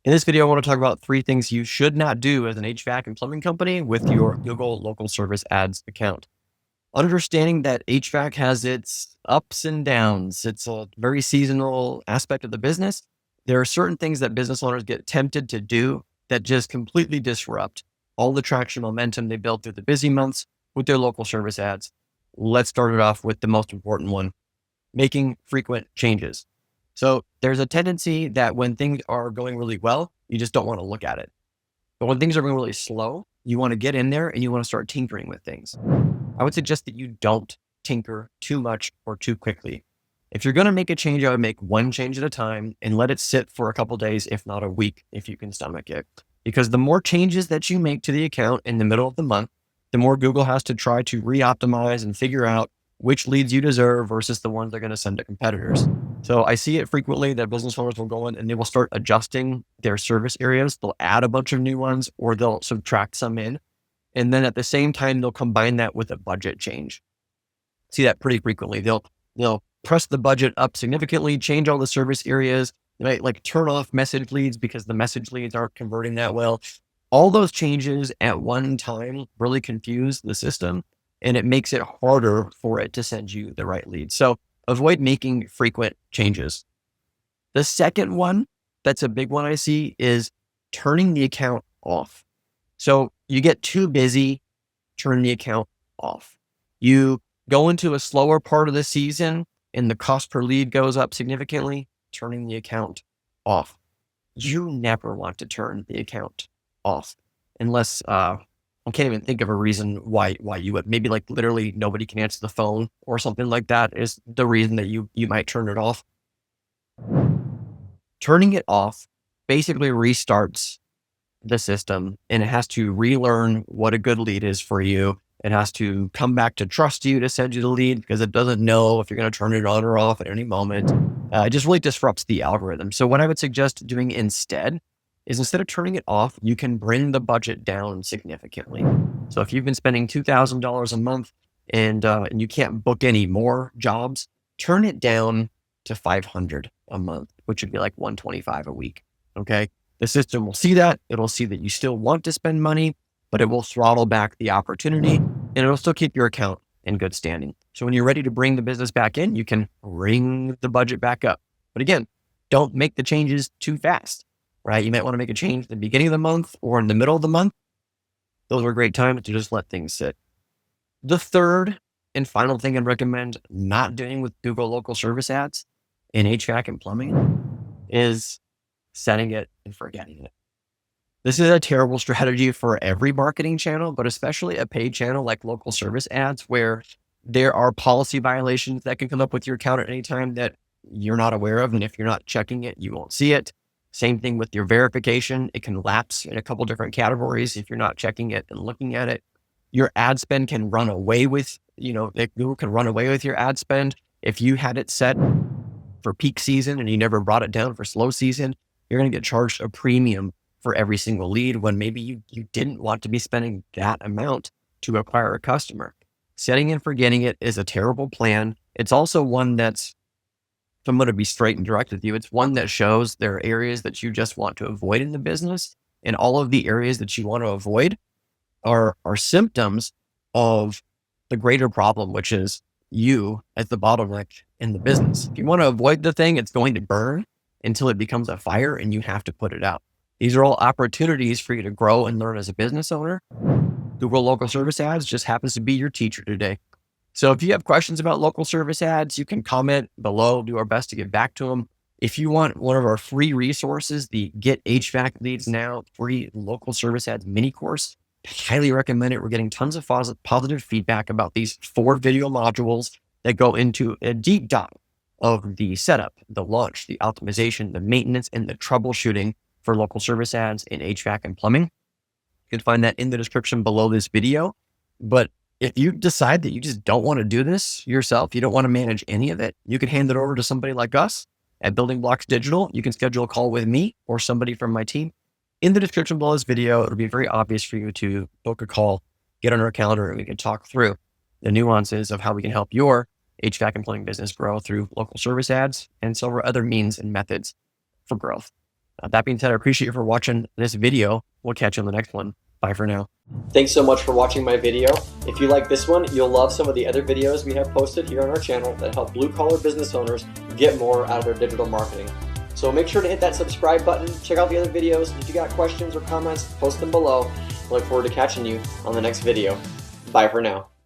In this video, I want to talk about 3 things you should not do as an HVAC and plumbing company with your Google Local Service Ads account. Understanding that HVAC has its ups and downs, it's a very seasonal aspect of the business. There are certain things that business owners get tempted to do that just completely disrupt all the traction momentum they built through the busy months with their local service ads. Let's start it off with the most important one: making frequent changes. So there's a tendency that when things are going really well, you just don't want to look at it. But when things are going really slow, you want to get in there and you want to start tinkering with things. I would suggest that you don't tinker too much or too quickly. If you're going to make a change, I would make one change at a time and let it sit for a couple days, if not a week, if you can stomach it. Because the more changes that you make to the account in the middle of the month, the more Google has to try to re-optimize and figure out which leads you deserve versus the ones they're going to send to competitors. So I see it frequently that business owners will go in and they will start adjusting their service areas. They'll add a bunch of new ones or they'll subtract some in. And then at the same time, they'll combine that with a budget change. See that pretty frequently. They'll press the budget up significantly, change all the service areas. They might like turn off message leads because the message leads aren't converting that well. All those changes at one time really confuse the system and it makes it harder for it to send you the right leads. So avoid making frequent changes. The second one, that's a big one I see, is turning the account off. So you get too busy, turn the account off. You go into a slower part of the season and the cost per lead goes up significantly, turning the account off. You never want to turn the account off unless, I can't even think of a reason why you would. Maybe like literally nobody can answer the phone or something like that is the reason that you might turn it off. Turning it off basically restarts the system and it has to relearn what a good lead is for you. It has to come back to trust you to send you the lead because it doesn't know if you're going to turn it on or off at any moment. It just really disrupts the algorithm. So what I would suggest doing instead is, instead of turning it off, you can bring the budget down significantly. So if you've been spending $2,000 a month and you can't book any more jobs, turn it down to $500 a month, which would be like $125 a week. Okay. The system will see that. It'll see that you still want to spend money, but it will throttle back the opportunity and it'll still keep your account in good standing. So when you're ready to bring the business back in, you can bring the budget back up. But again, don't make the changes too fast, right? You might want to make a change at the beginning of the month or in the middle of the month. Those are great times to just let things sit. The third and final thing I'd recommend not doing with Google Local Service Ads in HVAC and plumbing is setting it and forgetting it. This is a terrible strategy for every marketing channel, but especially a paid channel like Local Service Ads, where there are policy violations that can come up with your account at any time that you're not aware of. And if you're not checking it, you won't see it. Same thing with your verification. It can lapse in a couple different categories if you're not checking it and looking at it. Your ad spend can run away with, Google can run away with your ad spend. If you had it set for peak season and you never brought it down for slow season, you're going to get charged a premium for every single lead when maybe you didn't want to be spending that amount to acquire a customer. Setting and forgetting it is a terrible plan. It's also one that's, if I'm going to be straight and direct with you, it's one that shows there are areas that you just want to avoid in the business. And all of the areas that you want to avoid are symptoms of the greater problem, which is you as the bottleneck in the business. If you want to avoid the thing, it's going to burn until it becomes a fire and you have to put it out. These are all opportunities for you to grow and learn as a business owner. Google Local Service Ads just happens to be your teacher today. So if you have questions about local service ads, you can comment below, do our best to get back to them. If you want one of our free resources, the Get HVAC Leads Now free local service ads mini course, I highly recommend it. We're getting tons of positive feedback about these 4 video modules that go into a deep dive of the setup, the launch, the optimization, the maintenance, and the troubleshooting for local service ads in HVAC and plumbing. You can find that in the description below this video. But if you decide that you just don't want to do this yourself, you don't want to manage any of it, you can hand it over to somebody like us at Building Blocks Digital. You can schedule a call with me or somebody from my team. In the description below this video, it'll be very obvious for you to book a call, get on our calendar, and we can talk through the nuances of how we can help your HVAC and plumbing business grow through local service ads and several other means and methods for growth. That being said, I appreciate you for watching this video. We'll catch you on the next one. Bye for now. Thanks so much for watching my video. If you like this one, you'll love some of the other videos we have posted here on our channel that help blue-collar business owners get more out of their digital marketing. So make sure to hit that subscribe button, check out the other videos. If you got questions or comments, post them below. I look forward to catching you on the next video. Bye for now.